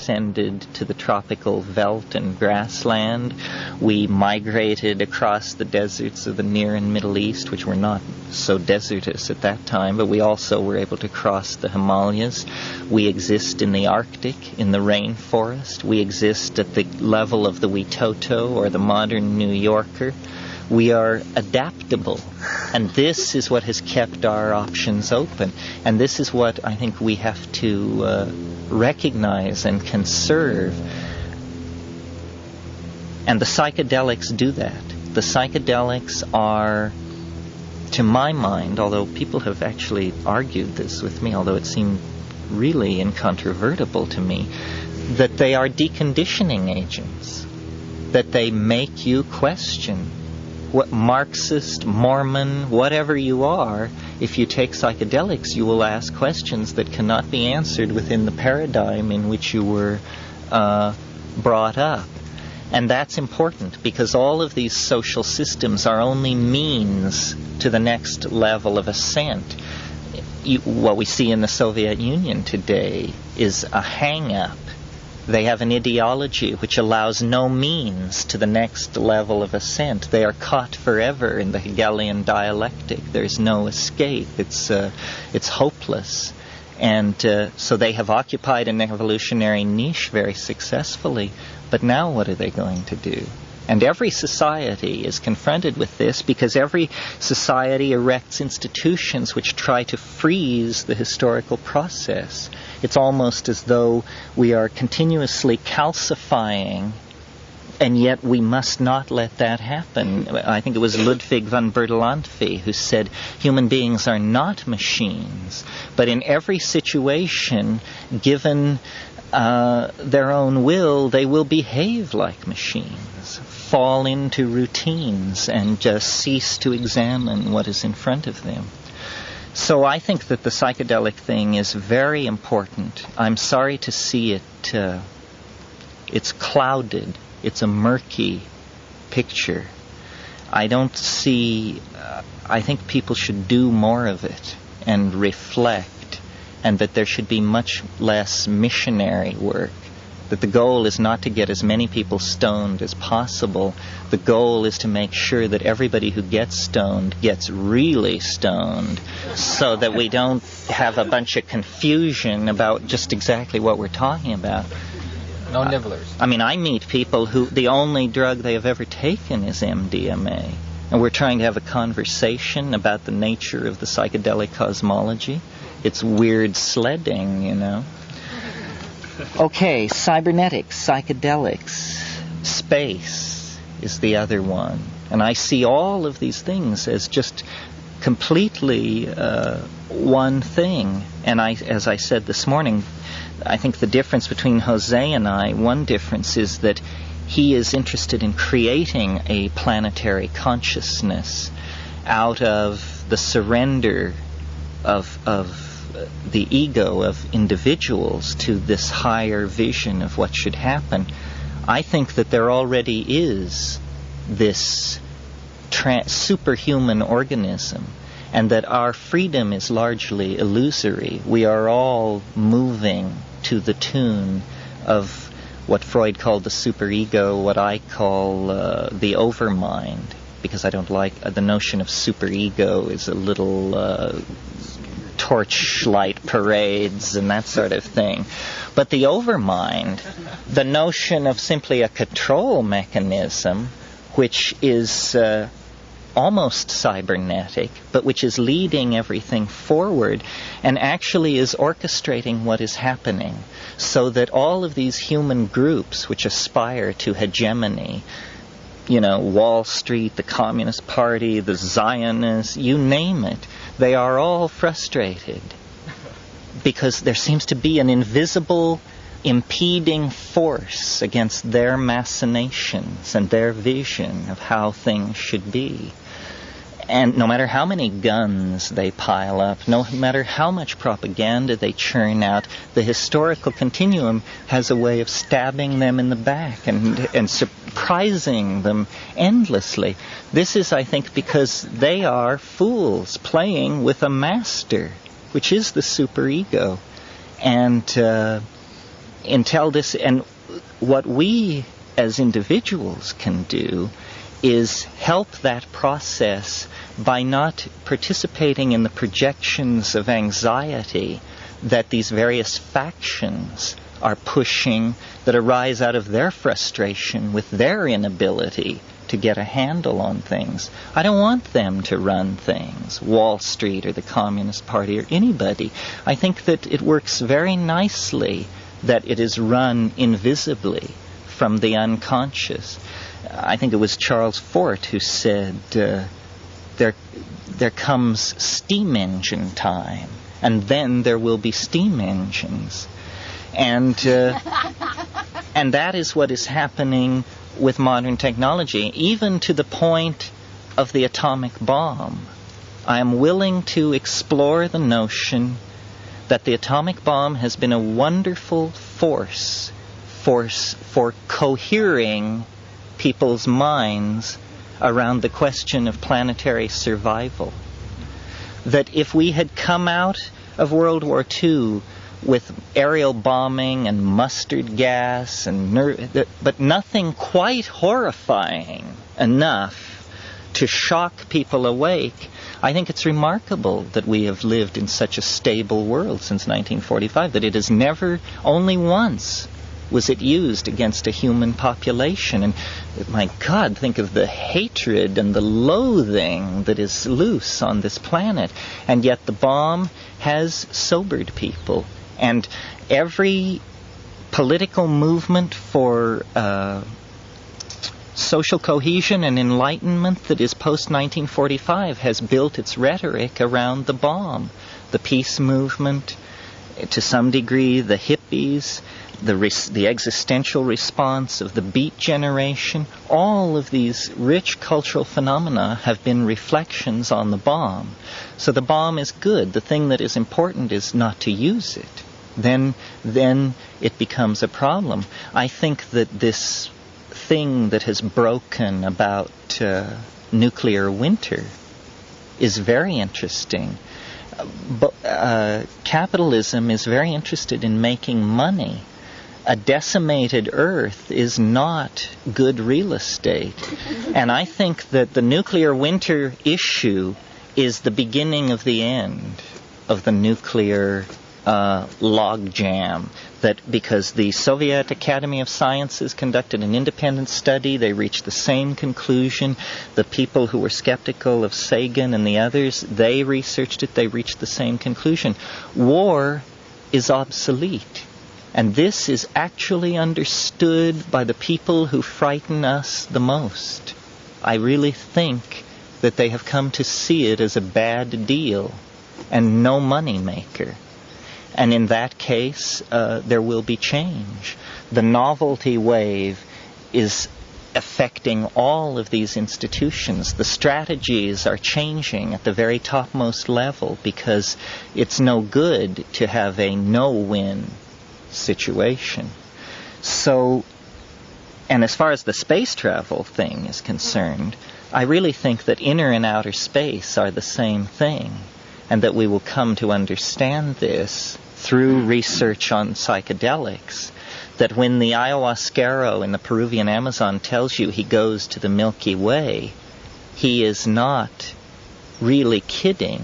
descended to the tropical veldt and grassland. We migrated across the deserts of the Near and Middle East, which were not so desertous at that time, but we also were able to cross the Himalayas. We exist in the Arctic, in the rainforest. We exist at the level of the Witoto or the modern New Yorker. We are adaptable, and this is what has kept our options open, and this is what I think we have to recognize and conserve. And the psychedelics do that. The psychedelics are, to my mind, although people have actually argued this with me, although it seemed really incontrovertible to me, that they are deconditioning agents, that they make you question what Marxist, Mormon, whatever you are. If you take psychedelics, you will ask questions that cannot be answered within the paradigm in which you were brought up. And that's important, because all of these social systems are only means to the next level of ascent. What we see in the Soviet Union today is a hang-up. They have an ideology which allows no means to the next level of ascent. They are caught forever in the Hegelian dialectic. There's no escape. It's hopeless. And so they have occupied an evolutionary niche very successfully. But now what are they going to do? And every society is confronted with this, because every society erects institutions which try to freeze the historical process. It's almost as though we are continuously calcifying, and yet we must not let that happen. I think it was Ludwig von Bertalanffy who said human beings are not machines, but in every situation, given their own will, they will behave like machines, fall into routines, and just cease to examine what is in front of them. So I think that the psychedelic thing is very important. I'm sorry to see it, it's clouded, it's a murky picture. I don't see, I think people should do more of it and reflect, and that there should be much less missionary work. That the goal is not to get as many people stoned as possible. The goal is to make sure that everybody who gets stoned gets really stoned, so that we don't have a bunch of confusion about just exactly what we're talking about. No nibblers. I mean, I meet people who the only drug they have ever taken is MDMA. And we're trying to have a conversation about the nature of the psychedelic cosmology. It's weird sledding, you know. Okay, cybernetics, psychedelics, space is the other one. And I see all of these things as just completely one thing. And as I said this morning, I think the difference between Jose and I, one difference is that he is interested in creating a planetary consciousness out of the surrender of the ego of individuals to this higher vision of what should happen. I think that there already is this superhuman organism, and that our freedom is largely illusory. We are all moving to the tune of what Freud called the superego, what I call the overmind, because I don't like the notion of superego is a little torchlight parades and that sort of thing. But the overmind, the notion of simply a control mechanism, which is almost cybernetic, but which is leading everything forward and actually is orchestrating what is happening, so that all of these human groups which aspire to hegemony, you know, Wall Street, the Communist Party, the Zionists, you name it, they are all frustrated because there seems to be an invisible impeding force against their machinations and their vision of how things should be. And no matter how many guns they pile up, no matter how much propaganda they churn out, the historical continuum has a way of stabbing them in the back and surprising them endlessly. This is, I think, because they are fools playing with a master, which is the superego. And until this, and what we as individuals can do is help that process by not participating in the projections of anxiety that these various factions are pushing, that arise out of their frustration with their inability to get a handle on things. I don't want them to run things, Wall Street or the Communist Party or anybody. I think that it works very nicely that it is run invisibly from the unconscious. I think it was Charles Fort who said, there comes steam engine time, and then there will be steam engines. And that is what is happening with modern technology, even to the point of the atomic bomb. I am willing to explore the notion that the atomic bomb has been a wonderful force for cohering people's minds around the question of planetary survival. That if we had come out of World War II with aerial bombing and mustard gas, but nothing quite horrifying enough to shock people awake, I think it's remarkable that we have lived in such a stable world since 1945, that it has never, only once, was it used against a human population. And my God, think of the hatred and the loathing that is loose on this planet. And yet the bomb has sobered people. And every political movement for social cohesion and enlightenment that is post-1945 has built its rhetoric around the bomb. The peace movement, to some degree, the hippies, the existential response of the Beat generation, all of these rich cultural phenomena have been reflections on the bomb. So the bomb is good. The thing that is important is not to use it. Then it becomes a problem. I think that this thing that has broken about nuclear winter is very interesting. Capitalism is very interested in making money. A decimated Earth is not good real estate. And I think that the nuclear winter issue is the beginning of the end of the nuclear logjam. That because the Soviet Academy of Sciences conducted an independent study, they reached the same conclusion. The people who were skeptical of Sagan and the others, they researched it, they reached the same conclusion. War is obsolete. And this is actually understood by the people who frighten us the most. I really think that they have come to see it as a bad deal and no money maker. And in that case, there will be change. The novelty wave is affecting all of these institutions. The strategies are changing at the very topmost level because it's no good to have a no-win situation. So, and as far as the space travel thing is concerned, I really think that inner and outer space are the same thing, and that we will come to understand this through research on psychedelics, that when the ayahuasquero in the Peruvian Amazon tells you he goes to the Milky Way, he is not really kidding.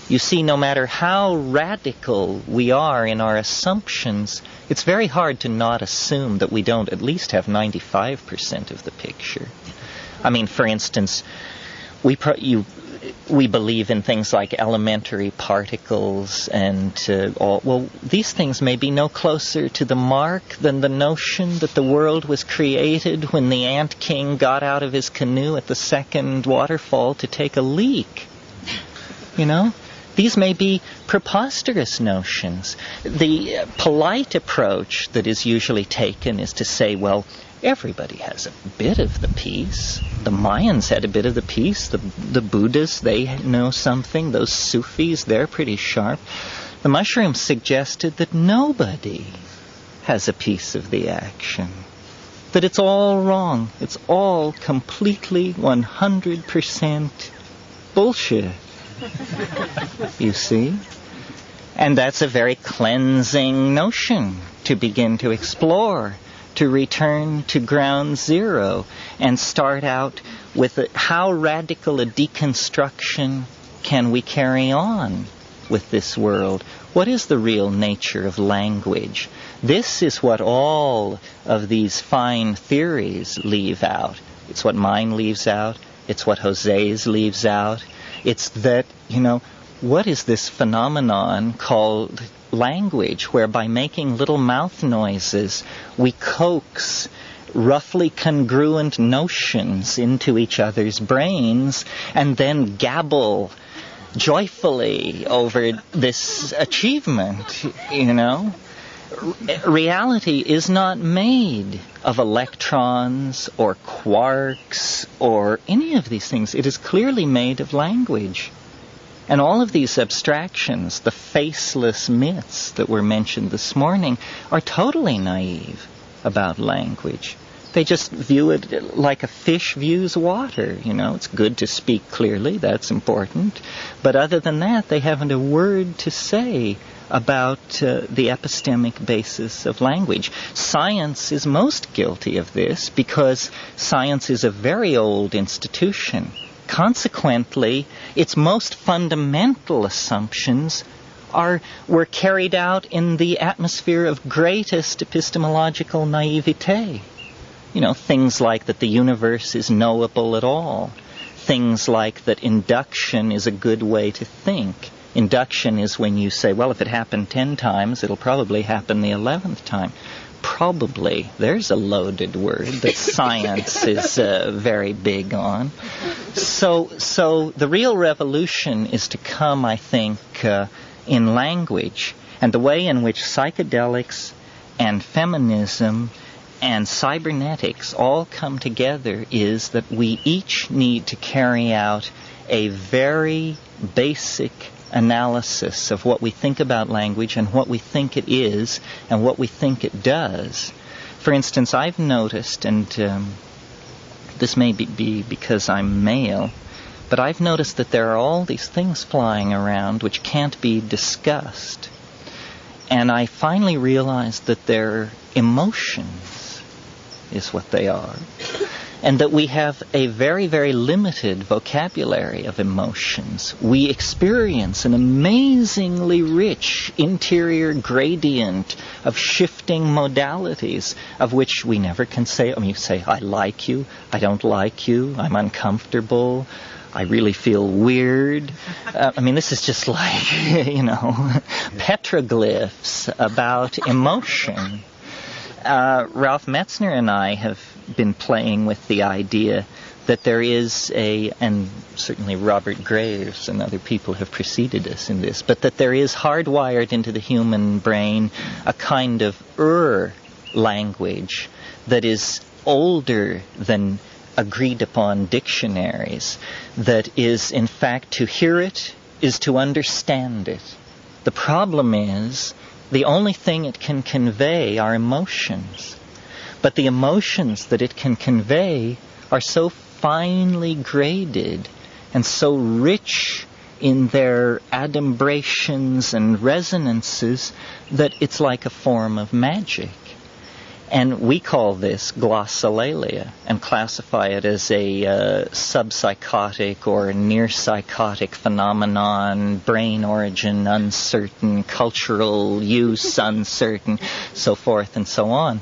You see, no matter how radical we are in our assumptions, it's very hard to not assume that we don't at least have 95% of the picture. I mean, for instance, we believe in things like elementary particles and all. Well, these things may be no closer to the mark than the notion that the world was created when the ant king got out of his canoe at the second waterfall to take a leak. You know? These may be preposterous notions. The polite approach that is usually taken is to say, well, everybody has a bit of the piece. The Mayans had a bit of the piece. The Buddhists, they know something. Those Sufis, they're pretty sharp. The mushrooms suggested that nobody has a piece of the action. That it's all wrong. It's all completely 100% bullshit. You see? And that's a very cleansing notion to begin to explore, to return to ground zero and start out with how radical a deconstruction can we carry on with this world? What is the real nature of language? This is what all of these fine theories leave out. It's what mine leaves out. It's what Jose's leaves out. It's that, what is this phenomenon called language, where by making little mouth noises, we coax roughly congruent notions into each other's brains and then gabble joyfully over this achievement, Reality is not made of electrons or quarks or any of these things. It is clearly made of language. And all of these abstractions, the faceless myths that were mentioned this morning, are totally naive about language. They just view it like a fish views water. It's good to speak clearly, that's important. But other than that, they haven't a word to say about the epistemic basis of language. Science is most guilty of this because science is a very old institution. Consequently, its most fundamental assumptions were carried out in the atmosphere of greatest epistemological naivete. Things like that the universe is knowable at all. Things like that induction is a good way to think. Induction is when you say, well, if it happened 10 times, it'll probably happen the 11th time. Probably. There's a loaded word that science is very big on. So the real revolution is to come, I think, in language. And the way in which psychedelics and feminism and cybernetics all come together is that we each need to carry out a very basic analysis of what we think about language and what we think it is and what we think it does. For instance, I've noticed, and this may be because I'm male, but I've noticed that there are all these things flying around which can't be discussed. And I finally realized that they're emotions, is what they are. And that we have a very, very limited vocabulary of emotions. We experience an amazingly rich interior gradient of shifting modalities, of which we never can say. You say, I like you, I don't like you, I'm uncomfortable, I really feel weird. This is just like, petroglyphs about emotion. Ralph Metzner and I have been playing with the idea that there is and certainly Robert Graves and other people have preceded us in this, but that there is hardwired into the human brain a kind of language that is older than agreed upon dictionaries, that is, in fact, to hear it is to understand it. The problem is the only thing it can convey are emotions. But the emotions that it can convey are so finely graded and so rich in their adumbrations and resonances that it's like a form of magic. And we call this glossolalia and classify it as a subpsychotic or near-psychotic phenomenon, brain origin uncertain, cultural use uncertain, so forth and so on.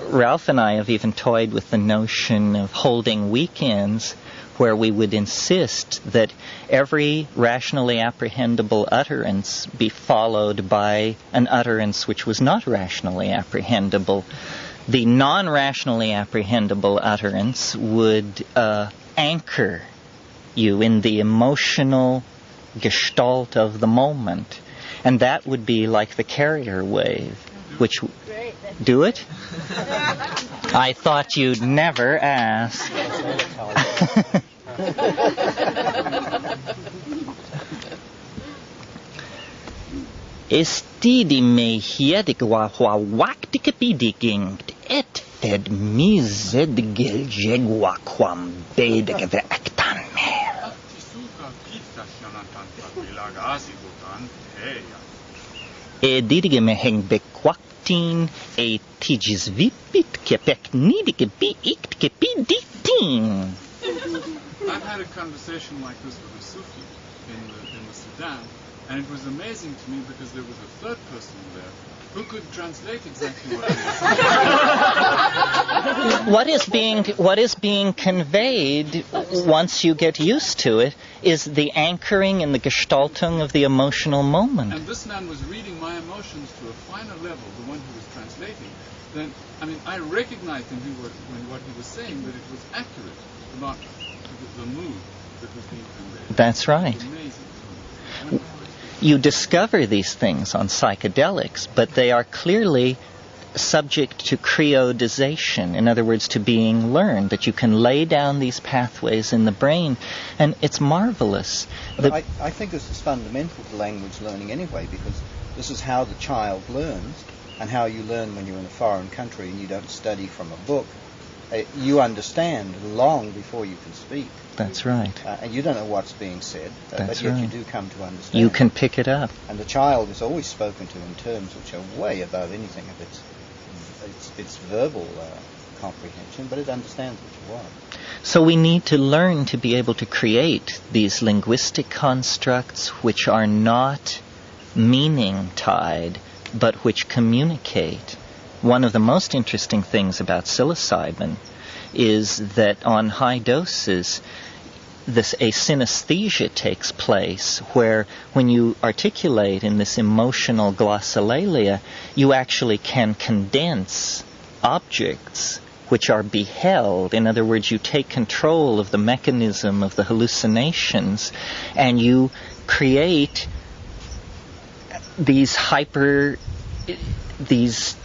Ralph and I have even toyed with the notion of holding weekends where we would insist that every rationally apprehendable utterance be followed by an utterance which was not rationally apprehendable. The non-rationally apprehendable utterance would anchor you in the emotional gestalt of the moment. And that would be like the carrier wave, which... Do it? I thought you'd never ask. Estidi me hiedig wa waktik bidiging et fed mized geljegwa quam bedig vektan mer. e didige me heng bekwaktin e tigis vipit kepek nidige bi ikt kepiditin. I've had a conversation like this with a Sufi in the Sudan, and it was amazing to me because there was a third person there who could translate exactly what he was saying. What is being conveyed once you get used to it is the anchoring and the gestaltung of the emotional moment. And this man was reading my emotions to a finer level, the one who was translating. Then, I mean, I recognized in what he was saying that it was accurate about the mood that was being conveyed. That's right. It was amazing. You discover these things on psychedelics, but they are clearly subject to creodization, in other words, to being learned, that you can lay down these pathways in the brain, and it's marvelous. But I think this is fundamental to language learning anyway, because this is how the child learns, and how you learn when you're in a foreign country and you don't study from a book. You understand long before you can speak. That's right. And you don't know what's being said, but yet you do come to understand. You can pick it up. And the child is always spoken to in terms which are way above anything of its verbal comprehension, but it understands what you want. So we need to learn to be able to create these linguistic constructs which are not meaning-tied, but which communicate. One of the most interesting things about psilocybin is that on high doses, a synesthesia takes place where when you articulate in this emotional glossolalia, you actually can condense objects which are beheld. In other words, you take control of the mechanism of the hallucinations and you create these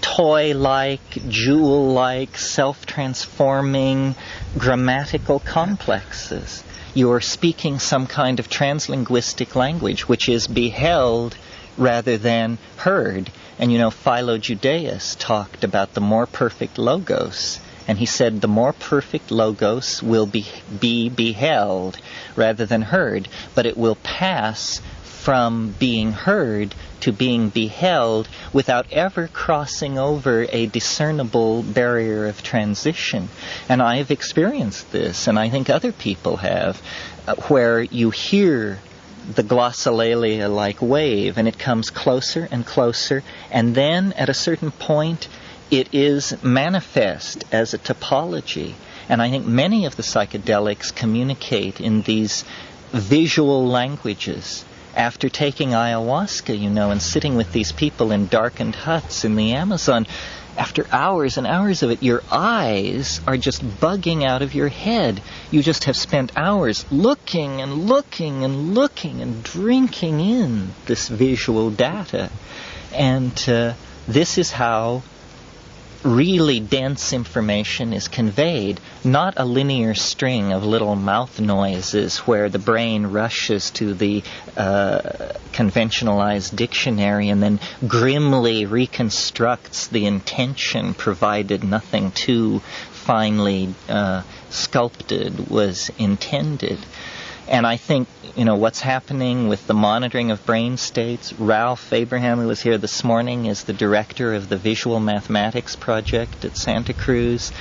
toy-like, jewel-like, self-transforming grammatical complexes. You are speaking some kind of translinguistic language, which is beheld rather than heard. And Philo Judaeus talked about the more perfect logos. And he said the more perfect logos will be beheld rather than heard, but it will pass from being heard to being beheld without ever crossing over a discernible barrier of transition. And I have experienced this, and I think other people have, where you hear the glossolalia like wave, and it comes closer and closer, and then at a certain point it is manifest as a topology. And I think many of the psychedelics communicate in these visual languages. After taking ayahuasca, and sitting with these people in darkened huts in the Amazon, after hours and hours of it, your eyes are just bugging out of your head. You just have spent hours looking and looking and looking and drinking in this visual data. And this is how really dense information is conveyed, not a linear string of little mouth noises where the brain rushes to the conventionalized dictionary and then grimly reconstructs the intention, provided nothing too finely sculpted was intended. And I think, what's happening with the monitoring of brain states. Ralph Abraham, who was here this morning, is the director of the Visual Mathematics Project at Santa Cruz.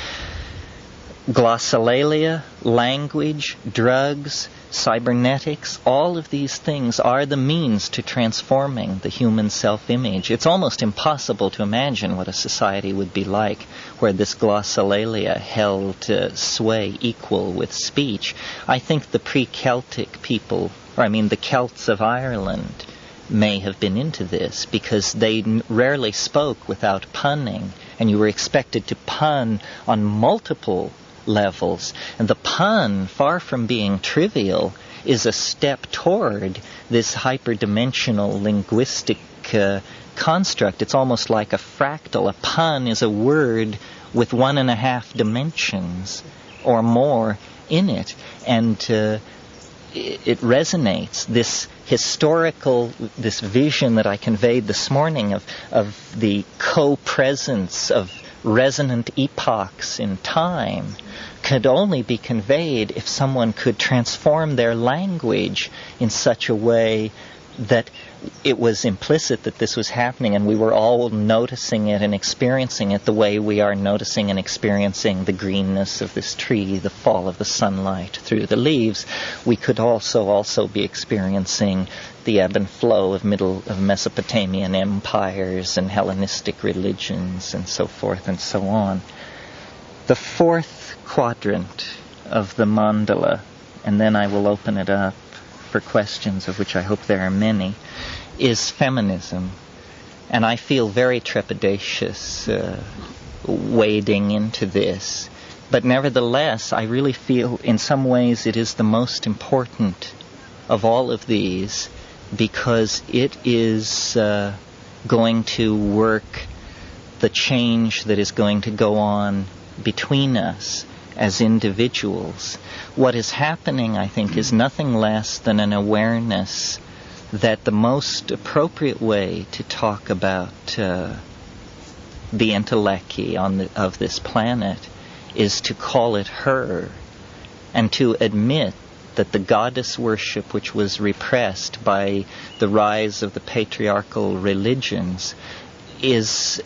Glossolalia, language, drugs, cybernetics, all of these things are the means to transforming the human self-image. It's almost impossible to imagine what a society would be like where this glossolalia held sway equal with speech. I think the pre-Celtic people, the Celts of Ireland, may have been into this because they rarely spoke without punning, and you were expected to pun on multiple levels. And the pun, far from being trivial, is a step toward this hyperdimensional linguistic construct. It's almost like a fractal. A pun is a word with 1.5 dimensions or more in it. And it resonates. This historical, this vision that I conveyed this morning of the co-presence of resonant epochs in time could only be conveyed if someone could transform their language in such a way that it was implicit that this was happening, and we were all noticing it and experiencing it the way we are noticing and experiencing the greenness of this tree, the fall of the sunlight through the leaves. We could also be experiencing the ebb and flow of Mesopotamian empires and Hellenistic religions and so forth and so on. The fourth quadrant of the mandala, and then I will open it up for questions, of which I hope there are many, is feminism. And I feel very trepidatious wading into this. But nevertheless, I really feel in some ways it is the most important of all of these, because it is going to work the change that is going to go on between us as individuals. What is happening, I think, is nothing less than an awareness that the most appropriate way to talk about the entelechy of this planet is to call it her, and to admit that the goddess worship which was repressed by the rise of the patriarchal religions is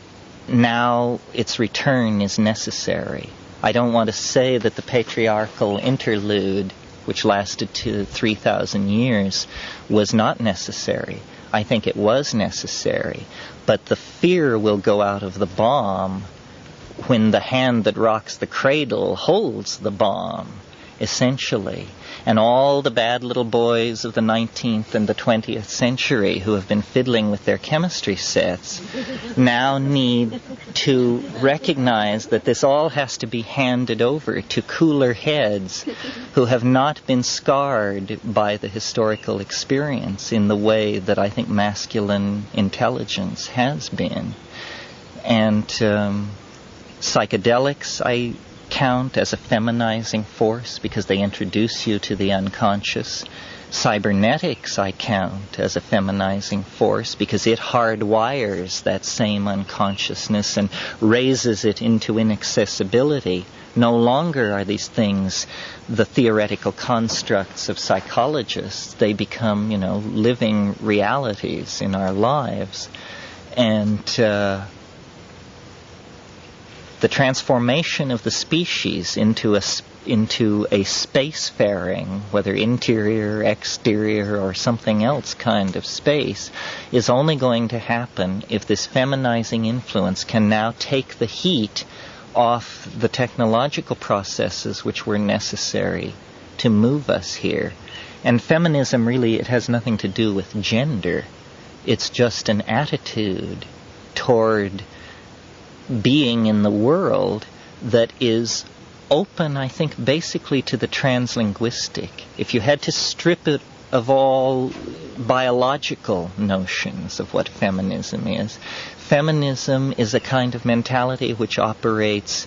now, its return is necessary. I don't want to say that the patriarchal interlude, which lasted to 3,000 years, was not necessary. I think it was necessary. But the fear will go out of the bomb when the hand that rocks the cradle holds the bomb, essentially. And all the bad little boys of the 19th and the 20th century who have been fiddling with their chemistry sets now need to recognize that this all has to be handed over to cooler heads who have not been scarred by the historical experience in the way that I think masculine intelligence has been. And psychedelics, I count as a feminizing force because they introduce you to the unconscious. Cybernetics I count as a feminizing force because it hardwires that same unconsciousness and raises it into inaccessibility. No longer are these things the theoretical constructs of psychologists. They become, living realities in our lives. And the transformation of the species into a spacefaring, whether interior, exterior, or something else kind of space, is only going to happen if this feminizing influence can now take the heat off the technological processes which were necessary to move us here. And feminism really, it has nothing to do with gender. It's just an attitude toward being in the world that is open, I think, basically to the translinguistic. If you had to strip it of all biological notions of what feminism is a kind of mentality which operates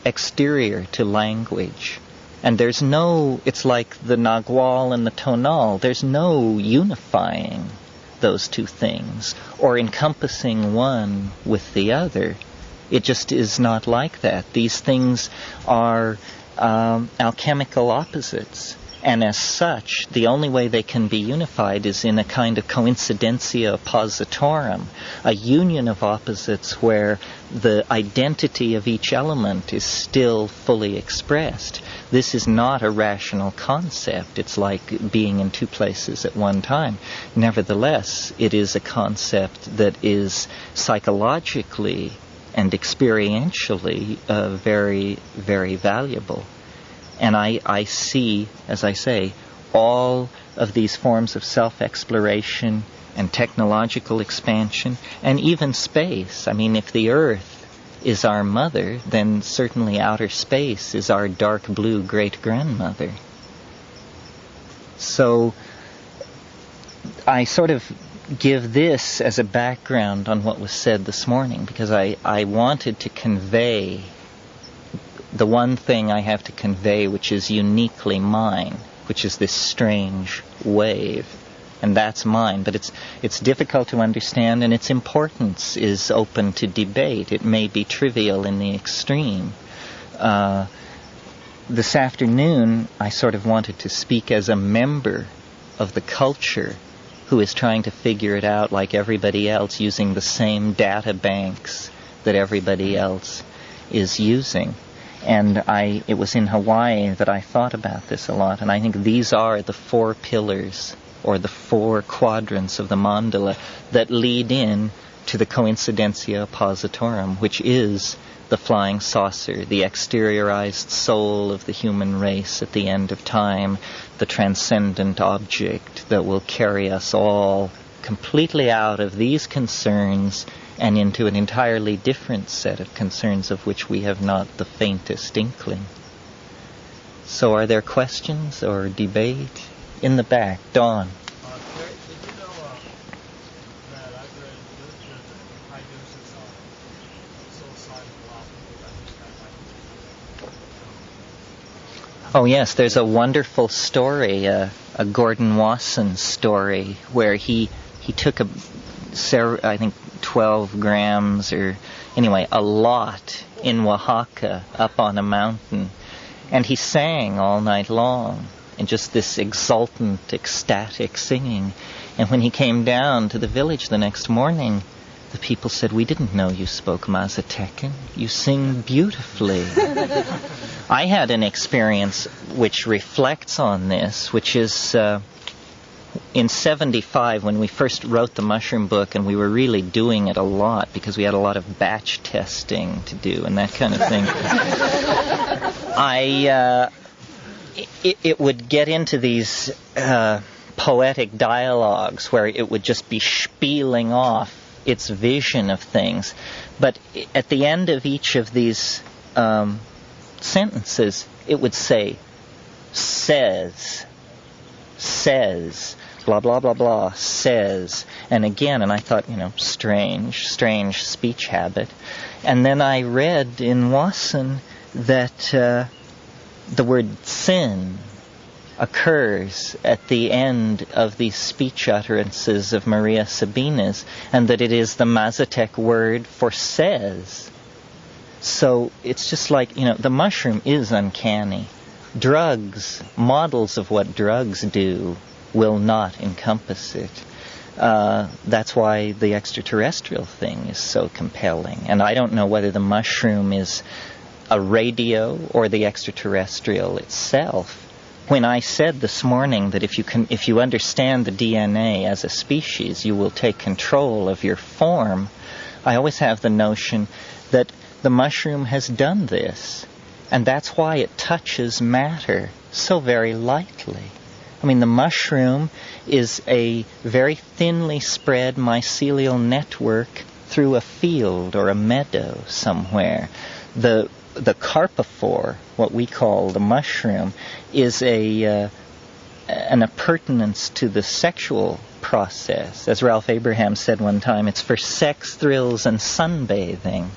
exterior to language. And there's no, it's like the Nagual and the Tonal, there's no unifying those two things or encompassing one with the other. It just is not like that. These things are alchemical opposites, and as such the only way they can be unified is in a kind of coincidentia oppositorum, a union of opposites where the identity of each element is still fully expressed. This is not a rational concept. It's like being in two places at one time. Nevertheless, it is a concept that is psychologically and experientially very, very valuable. And I see, as I say, all of these forms of self-exploration and technological expansion and even space. I mean, if the Earth is our mother, then certainly outer space is our dark blue great-grandmother. So I sort of give this as a background on what was said this morning because I wanted to convey the one thing I have to convey which is uniquely mine, which is this strange wave. And that's mine, but it's difficult to understand, and its importance is open to debate. It may be trivial in the extreme. This afternoon, I sort of wanted to speak as a member of the culture who is trying to figure it out like everybody else, using the same data banks that everybody else is using. And it was in Hawaii that I thought about this a lot, and I think these are the 4 pillars or the 4 quadrants of the mandala that lead in to the coincidentia oppositorum, which is the flying saucer, the exteriorized soul of the human race at the end of time, the transcendent object that will carry us all completely out of these concerns and into an entirely different set of concerns of which we have not the faintest inkling. So are there questions or debate? In the back, Dawn. Did you know that I've read literature that high doses of psilocybin allow people to understand Oh yes, there's a wonderful story, a Gordon Wasson story, where he took I think 12 grams or anyway, a lot in Oaxaca up on a mountain, and he sang all night long in just this exultant, ecstatic singing. And when he came down to the village the next morning, the people said, "We didn't know you spoke Mazatecan. You sing beautifully." I had an experience which reflects on this, which is in 75, when we first wrote the mushroom book, and we were really doing it a lot because we had a lot of batch testing to do and that kind of thing. It would get into these poetic dialogues where it would just be spieling off its vision of things. But at the end of each of these sentences, it would say, says, blah, blah, blah, blah, says. And again, and I thought, strange speech habit. And then I read in Wasson that the word sin occurs at the end of these speech utterances of Maria Sabina's, and that it is the Mazatec word for says. So it's just like, the mushroom is uncanny. Drugs, models of what drugs do, will not encompass it. That's why the extraterrestrial thing is so compelling. And I don't know whether the mushroom is a radio or the extraterrestrial itself. When I said this morning that if you understand the DNA as a species, you will take control of your form, I always have the notion that the mushroom has done this. And that's why it touches matter so very lightly. I mean, the mushroom is a very thinly spread mycelial network through a field or a meadow somewhere. The carpophore, what we call the mushroom, is an appurtenance to the sexual process. As Ralph Abraham said one time, it's for sex, thrills, and sunbathing.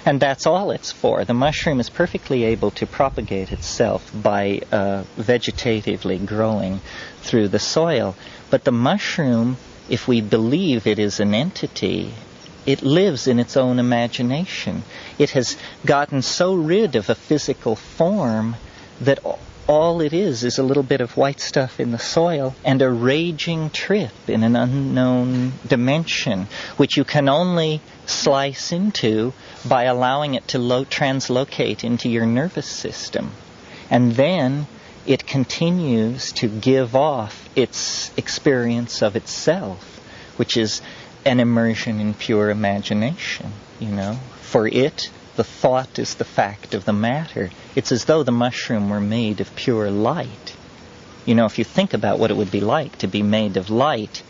And that's all it's for. The mushroom is perfectly able to propagate itself by vegetatively growing through the soil. But the mushroom, if we believe it is an entity, it lives in its own imagination. It has gotten so rid of a physical form that all it is a little bit of white stuff in the soil and a raging trip in an unknown dimension, which you can only slice into by allowing it to translocate into your nervous system. And then it continues to give off its experience of itself, which is an immersion in pure imagination, For it, the thought is the fact of the matter. It's as though the mushroom were made of pure light. If you think about what it would be like to be made of light,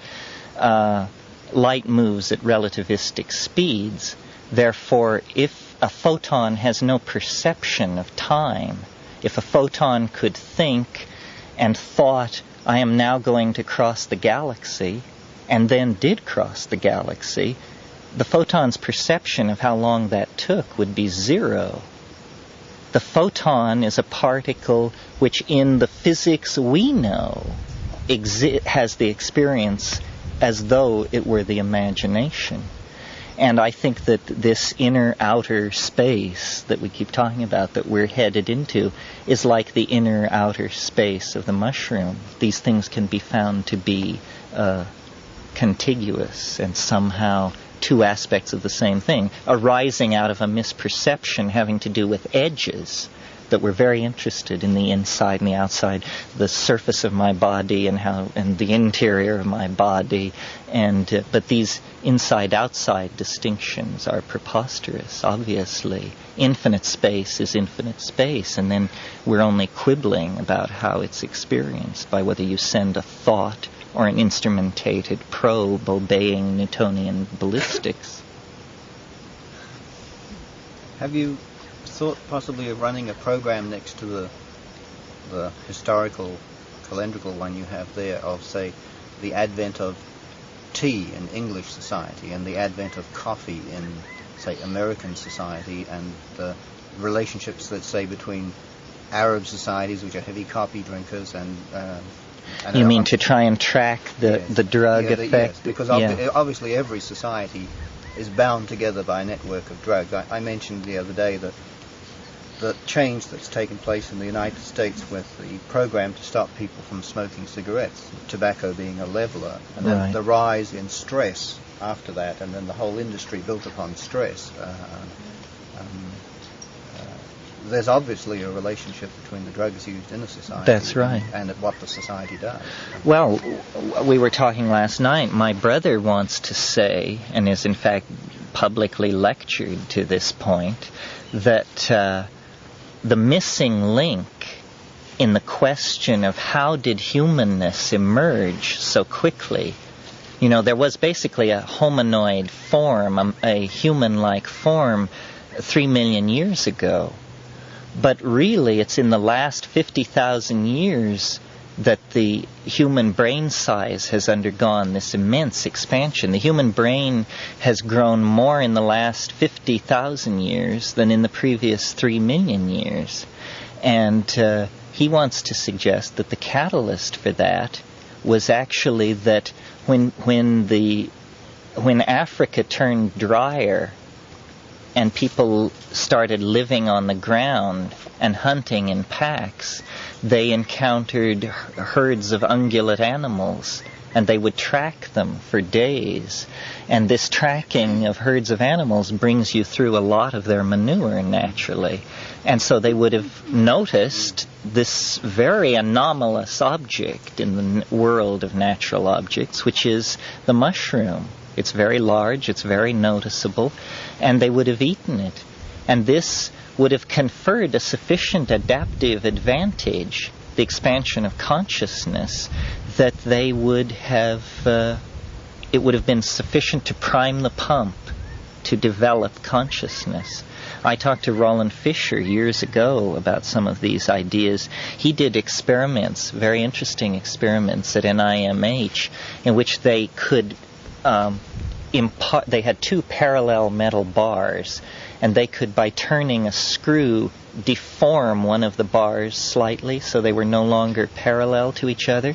light moves at relativistic speeds. Therefore, if a photon has no perception of time, if a photon could think and thought, I am now going to cross the galaxy, and then did cross the galaxy, the photon's perception of how long that took would be zero. The photon is a particle which in the physics we know has the experience as though it were the imagination. And I think that this inner-outer space that we keep talking about, that we're headed into, is like the inner-outer space of the mushroom. These things can be found to be contiguous and somehow two aspects of the same thing, arising out of a misperception having to do with edges, that we're very interested in the inside and the outside, the surface of my body and the interior of my body, but these inside-outside distinctions are preposterous, obviously. Infinite space is infinite space, and then we're only quibbling about how it's experienced by whether you send a thought or an instrumentated probe obeying Newtonian ballistics. Have you thought possibly of running a program next to the historical calendrical one you have there of, say, the advent of tea in English society and the advent of coffee in, say, American society, and the relationships, let's say, between Arab societies, which are heavy coffee drinkers, and you mean to try and track the drug effect? Yes, because obviously every society is bound together by a network of drugs. I mentioned the other day that the change that's taken place in the United States with the program to stop people from smoking cigarettes, tobacco being a leveler, and then the rise in stress after that, and then the whole industry built upon stress. There's obviously a relationship between the drugs used in a society. That's right. And what the society does. Well, we were talking last night. My brother wants to say, and is in fact publicly lectured to this point, that the missing link in the question of how did humanness emerge so quickly. You know, there was basically a hominoid form, a human-like form 3 million years ago. But really, it's in the last 50,000 years that the human brain size has undergone this immense expansion. The human brain has grown more in the last 50,000 years than in the previous 3 million years. And he wants to suggest that the catalyst for that was actually that when Africa turned drier and people started living on the ground and hunting in packs, they encountered herds of ungulate animals, and they would track them for days. And this tracking of herds of animals brings you through a lot of their manure, naturally. And so they would have noticed this very anomalous object in the world of natural objects, which is the mushroom. It's very large, it's very noticeable, and they would have eaten it. And this would have conferred a sufficient adaptive advantage, the expansion of consciousness, that they would have, it would have been sufficient to prime the pump to develop consciousness. I talked to Roland Fisher years ago about some of these ideas. He did experiments, very interesting experiments at NIMH, in which they could they had two parallel metal bars, and they could, by turning a screw, deform one of the bars slightly so they were no longer parallel to each other.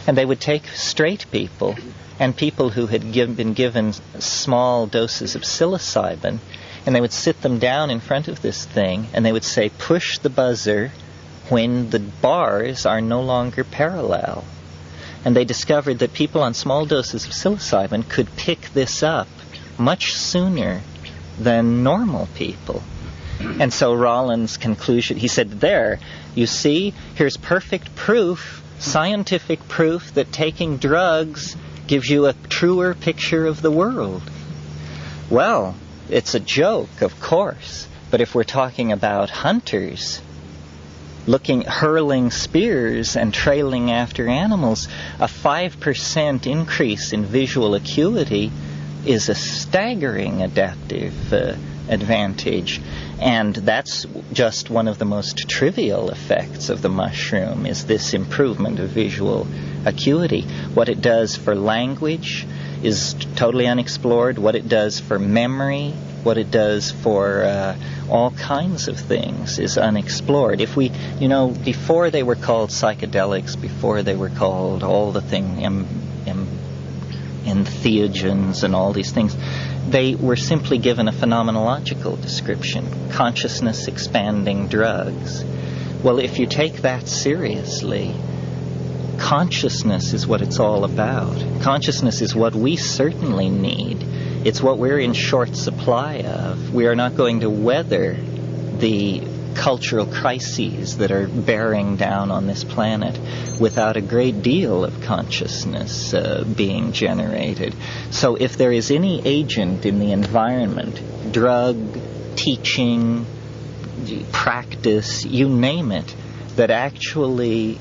And they would take straight people and people who had been given small doses of psilocybin, and they would sit them down in front of this thing, and they would say, push the buzzer when the bars are no longer parallel. And they discovered that people on small doses of psilocybin could pick this up much sooner than normal people. And so Rollins' conclusion, he said, there, you see, here's perfect proof, scientific proof, that taking drugs gives you a truer picture of the world. Well, it's a joke, of course, but if we're talking about hunters hurling spears and trailing after animals, a 5% increase in visual acuity is a staggering adaptive advantage. And that's just one of the most trivial effects of the mushroom, is this improvement of visual acuity. What it does for language is totally unexplored. What it does for memory, what it does for all kinds of things is unexplored. If we, before they were called psychedelics, before they were called all the thing, entheogens and all these things. They were simply given a phenomenological description, consciousness expanding drugs. Well, if you take that seriously, consciousness is what it's all about. Consciousness is what we certainly need. It's what we're in short supply of. We are not going to weather the cultural crises that are bearing down on this planet without a great deal of consciousness being generated. So if there is any agent in the environment, drug, teaching, practice, you name it, that actually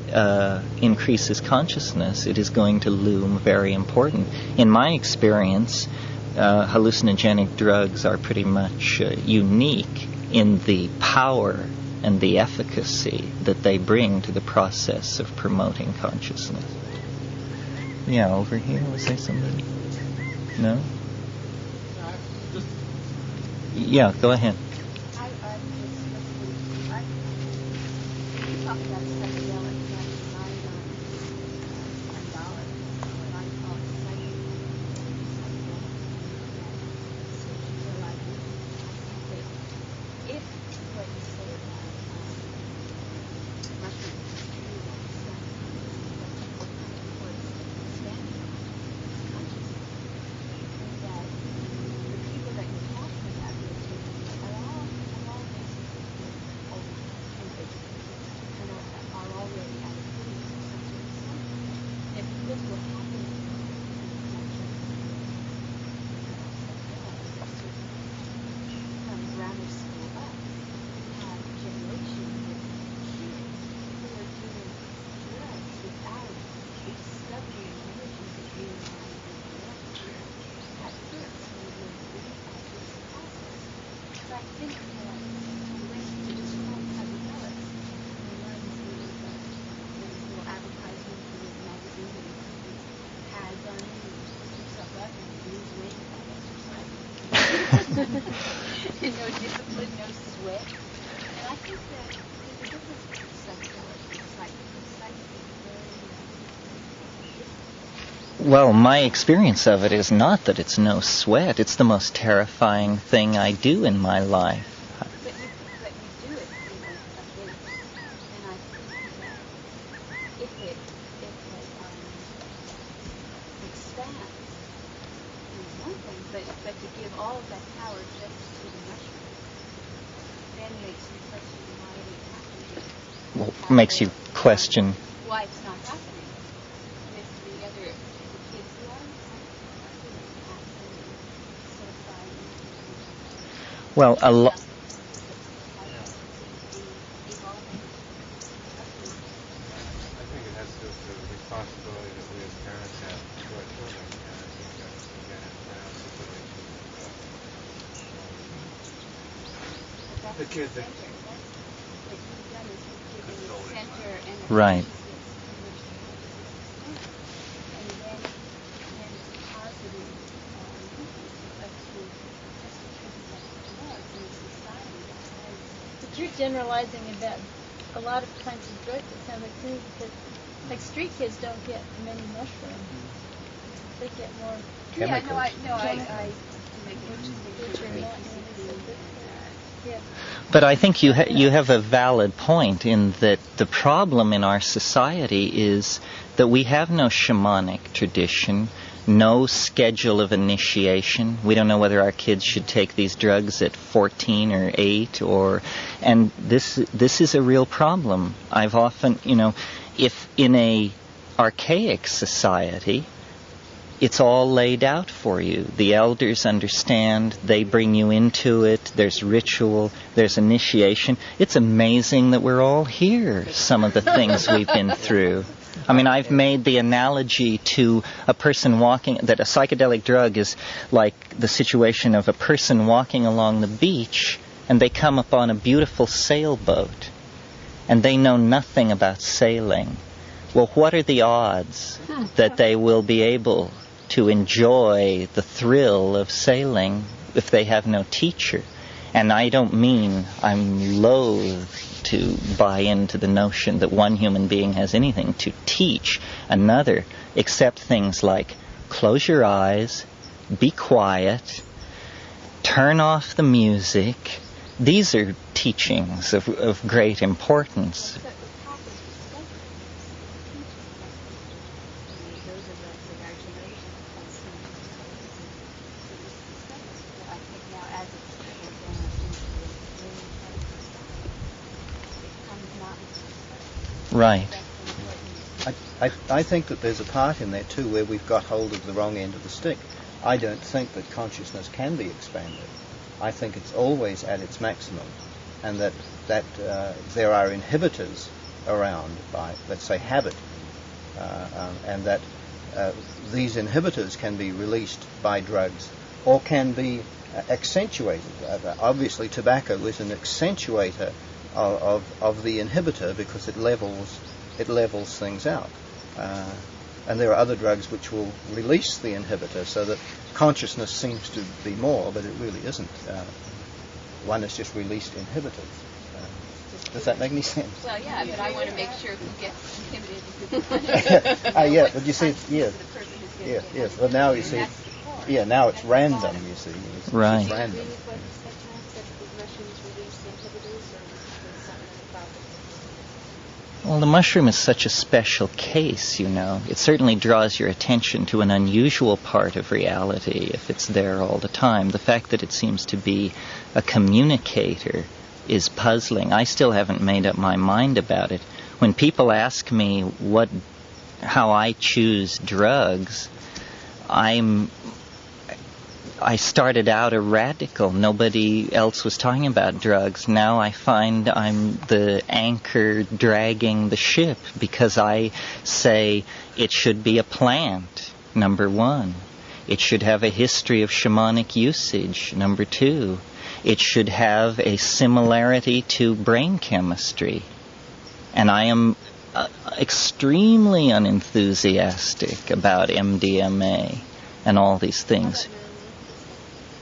increases consciousness, it is going to loom very important. In my experience, hallucinogenic drugs are pretty much unique in the power and the efficacy that they bring to the process of promoting consciousness. Yeah, over here, was there somebody? No? Yeah, go ahead. No discipline, no sweat. And I think that there's a difference between psychology and psychology. Well, my experience of it is not that it's no sweat. It's the most terrifying thing I do in my life. But you do it, a bit. And I think that if it expands, is one thing, but to give all of that power just to the mushroom, then makes you question why it happens. Well, makes you question. Why it's not happening with the other kids who are certified. Well, a lot. I think it has to do with the responsibility that we as parents have to our children, and I think that's, again, in our situation, the kids that Right. But you're generalizing about a lot of kinds of drugs, it sounds like to me, because like street kids don't get many mushrooms. They get more Chemicals. I But I think you have a valid point in that the problem in our society is that we have no shamanic tradition, no schedule of initiation. We don't know whether our kids should take these drugs at 14 or 8 and this is a real problem. I've often, if in a archaic society, it's all laid out for you. The elders understand. They bring you into it. There's ritual. There's initiation. It's amazing that we're all here, some of the things we've been through. I mean, I've made the analogy to a person walking, that a psychedelic drug is like the situation of a person walking along the beach, and they come upon a beautiful sailboat, and they know nothing about sailing. Well, what are the odds that they will be able to enjoy the thrill of sailing if they have no teacher? And I don't mean I'm loath to buy into the notion that one human being has anything to teach another, except things like close your eyes, be quiet, turn off the music. These are teachings of great importance. But the top is the sacred. Those are the regulations of sin. So this is the sacred. So I think now as it's trickled down into the room practice, it comes not into the sacred. Right. That's important. I think that there's a part in there too where we've got hold of the wrong end of the stick. I don't think that consciousness can be expanded. I think it's always at its maximum, and that there are inhibitors around by, let's say, habit, and that these inhibitors can be released by drugs or can be accentuated. Obviously, tobacco is an accentuator of the inhibitor because it levels things out. And there are other drugs which will release the inhibitor so that consciousness seems to be more, but it really isn't. One is just released inhibitors. Does that make any sense? Well, yeah, but I want to make sure who gets inhibited and who's punished. Yeah, but you see, yes. The person who's going to Yes, get yes. punished. Well, now you And see, that's the core. yeah, now it's That's the random, bottom. you see. It's Right. just random. Well, the mushroom is such a special case, you know. It certainly draws your attention to an unusual part of reality if it's there all the time. The fact that it seems to be a communicator is puzzling. I still haven't made up my mind about it. When people ask me how I choose drugs, I started out a radical. Nobody else was talking about drugs. Now I find I'm the anchor dragging the ship because I say it should be a plant, number one. It should have a history of shamanic usage, number two. It should have a similarity to brain chemistry. And I am extremely unenthusiastic about MDMA and all these things.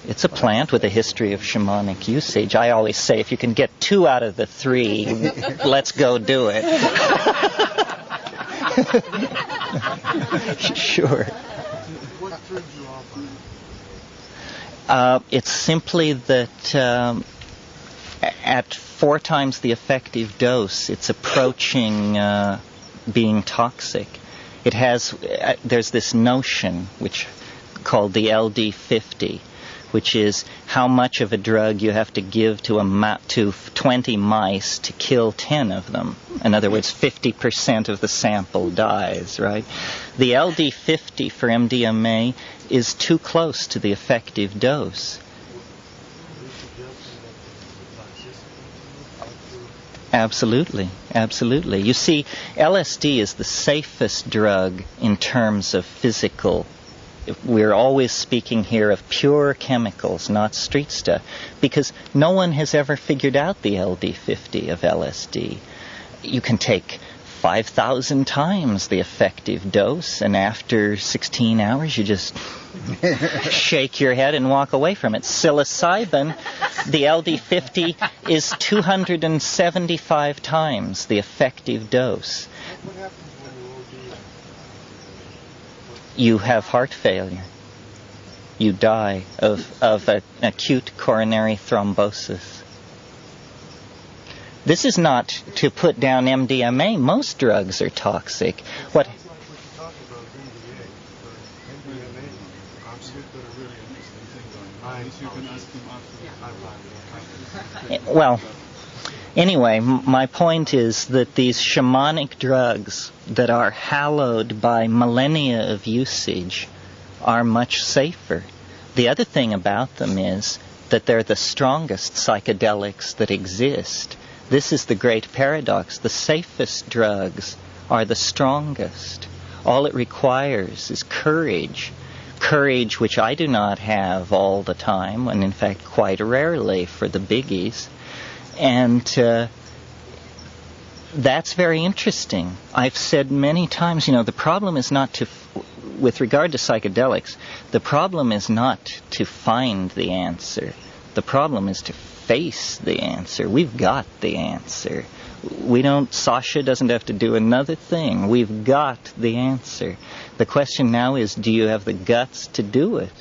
It's a plant with a history of shamanic usage. I always say, if you can get 2 out of the 3, let's go do it. Sure. What turns you off on it? It's simply that at 4 times the effective dose, it's approaching being toxic. It has, there's this notion which called the LD50, which is how much of a drug you have to give to 20 mice to kill 10 of them. In other words, 50% of the sample dies, right? The LD50 for MDMA is too close to the effective dose. Absolutely, absolutely. You see, LSD is the safest drug in terms of physical. We're always speaking here of pure chemicals, not street stuff, because no one has ever figured out the LD50 of LSD. You can take 5,000 times the effective dose, and after 16 hours you just shake your head and walk away from it. Psilocybin, the LD50 is 275 times the effective dose. What happens when you OD? You have heart failure. You die of an acute coronary thrombosis. This is not to put down MDMA. Most drugs are toxic. What? Sounds like what you're talking about is NDA. For MDMA, I'm still got a really interesting thing going. I guess you can ask him after. Well, anyway, my point is that these shamanic drugs that are hallowed by millennia of usage are much safer. The other thing about them is that they're the strongest psychedelics that exist. This is the great paradox. The safest drugs are the strongest. All it requires is courage. Courage which I do not have all the time, and in fact quite rarely for the biggies. And that's very interesting. I've said many times, the problem is not with regard to psychedelics, the problem is not to find the answer. The problem is to face the answer. We've got the answer. Sasha doesn't have to do another thing. We've got the answer. The question now is, do you have the guts to do it?